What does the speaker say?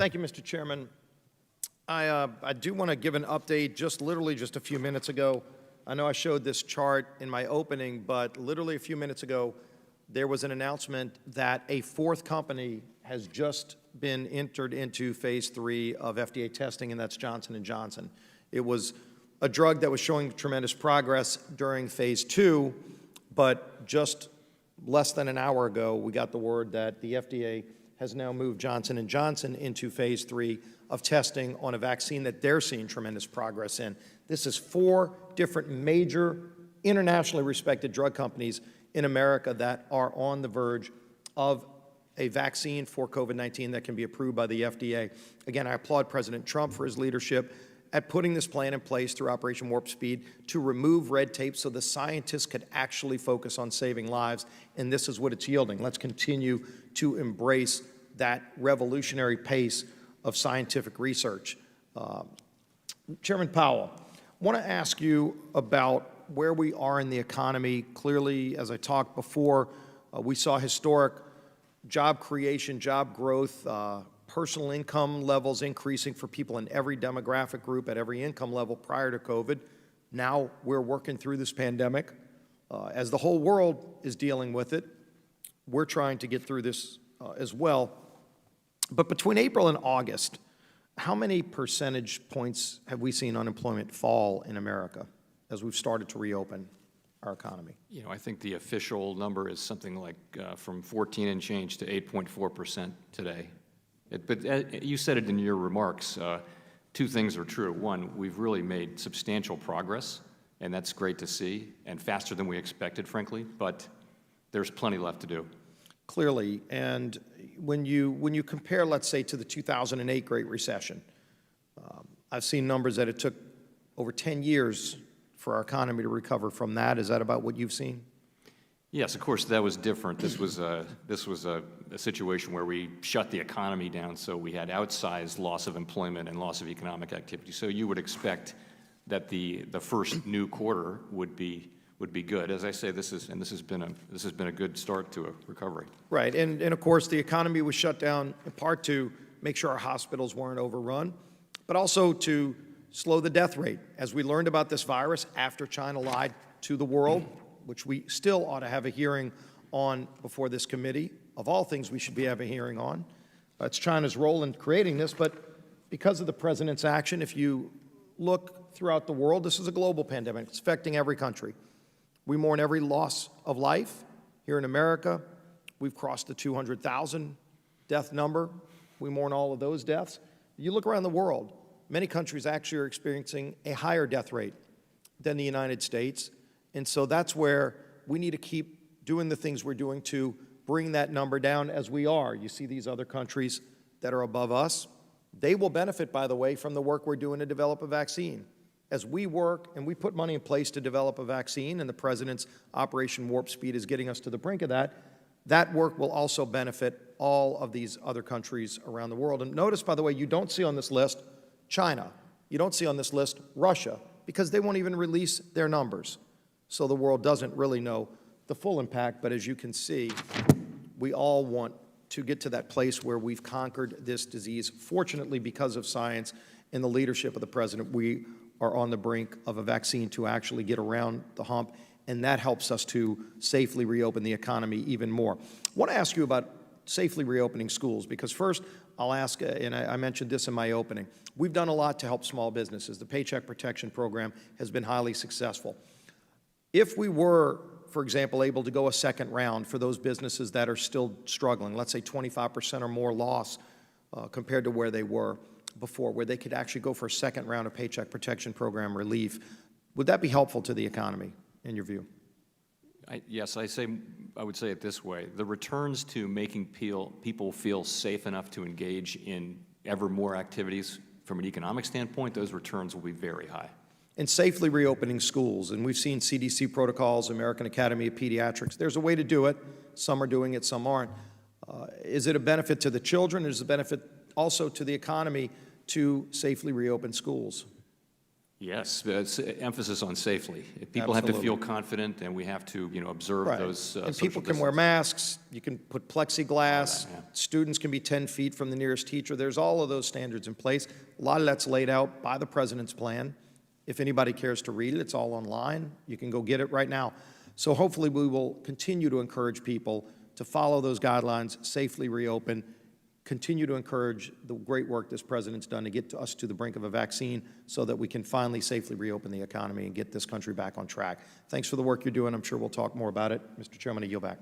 Thank you, Mr. Chairman. I do want to give an update literally just a few minutes ago. I know I showed this chart in my opening, but literally a few minutes ago, there was an announcement that a fourth company has just been entered into phase 3 of FDA testing, and that's Johnson & Johnson. It was a drug that was showing tremendous progress during phase 2, but just less than an hour ago, we got the word that the FDA has now moved Johnson & Johnson into phase 3 of testing on a vaccine that they're seeing tremendous progress in. This is 4 different major internationally respected drug companies in America that are on the verge of a vaccine for COVID-19 that can be approved by the FDA. Again, I applaud President Trump for his leadership at putting this plan in place through Operation Warp Speed to remove red tape so the scientists could actually focus on saving lives, and this is what it's yielding. Let's continue to embrace that revolutionary pace of scientific research. Chairman Powell, I want to ask you about where we are in the economy. Clearly, as I talked before, we saw historic job creation, job growth, personal income levels increasing for people in every demographic group at every income level prior to COVID. Now we're working through this pandemic. As the whole world is dealing with it, we're trying to get through this as well. But between April and August, how many percentage points have we seen unemployment fall in America as we've started to reopen our economy? You know, I think the official number is something like from 14 and change to 8.4% today. But you said it in your remarks. 2 things are true. One, we've really made substantial progress, and that's great to see, and faster than we expected, frankly, but there's plenty left to do. Clearly, and when you compare, let's say, to the 2008 Great Recession, I've seen numbers that it took over 10 years for our economy to recover from that. Is that about what you've seen? Yes, of course, that was different. This was a situation where we shut the economy down, so we had outsized loss of employment and loss of economic activity. So you would expect that the first new quarter would be good. As I say, this has been a good start to a recovery. Right, and of course the economy was shut down in part to make sure our hospitals weren't overrun, but also to slow the death rate. As we learned about this virus after China lied to the world, which we still ought to have a hearing on before this committee. Of all things we should be having a hearing on. It's China's role in creating this, but because of the president's action, if you look throughout the world, this is a global pandemic. It's affecting every country. We mourn every loss of life. Here in America, we've crossed the 200,000 death number. We mourn all of those deaths. You look around the world, many countries actually are experiencing a higher death rate than the United States. And so that's where we need to keep doing the things we're doing to bring that number down as we are. You see these other countries that are above us. They will benefit, by the way, from the work we're doing to develop a vaccine. As we work and we put money in place to develop a vaccine, and the President's Operation Warp Speed is getting us to the brink of that, that work will also benefit all of these other countries around the world. And notice, by the way, you don't see on this list China. You don't see on this list Russia, because they won't even release their numbers. So the world doesn't really know the full impact, but as you can see, we all want to get to that place where we've conquered this disease. Fortunately, because of science and the leadership of the President, we are on the brink of a vaccine to actually get around the hump, and that helps us to safely reopen the economy even more. I want to ask you about safely reopening schools, because first, I'll ask, and I mentioned this in my opening, we've done a lot to help small businesses. The Paycheck Protection Program has been highly successful. If we were, for example, able to go a second round for those businesses that are still struggling, let's say 25% or more loss compared to where they were before, where they could actually go for a second round of Paycheck Protection Program relief, would that be helpful to the economy, in your view? Yes, I would say it this way. The returns to making people feel safe enough to engage in ever more activities from an economic standpoint, those returns will be very high. And safely reopening schools, and we've seen CDC protocols, American Academy of Pediatrics. There's a way to do it. Some are doing it, some aren't. Is it a benefit to the children? Is it a benefit also to the economy to safely reopen schools? Yes, it's emphasis on safely. People have to feel confident, and we have to, observe Right. those And social people can wear distance. masks, you can put plexiglass, yeah. students can be 10 feet from the nearest teacher. There's all of those standards in place. A lot of that's laid out by the president's plan. If anybody cares to read it, it's all online. You can go get it right now. So hopefully we will continue to encourage people to follow those guidelines, safely reopen, continue to encourage the great work this president's done to get us to the brink of a vaccine so that we can finally safely reopen the economy and get this country back on track. Thanks for the work you're doing. I'm sure we'll talk more about it. Mr. Chairman, I yield back.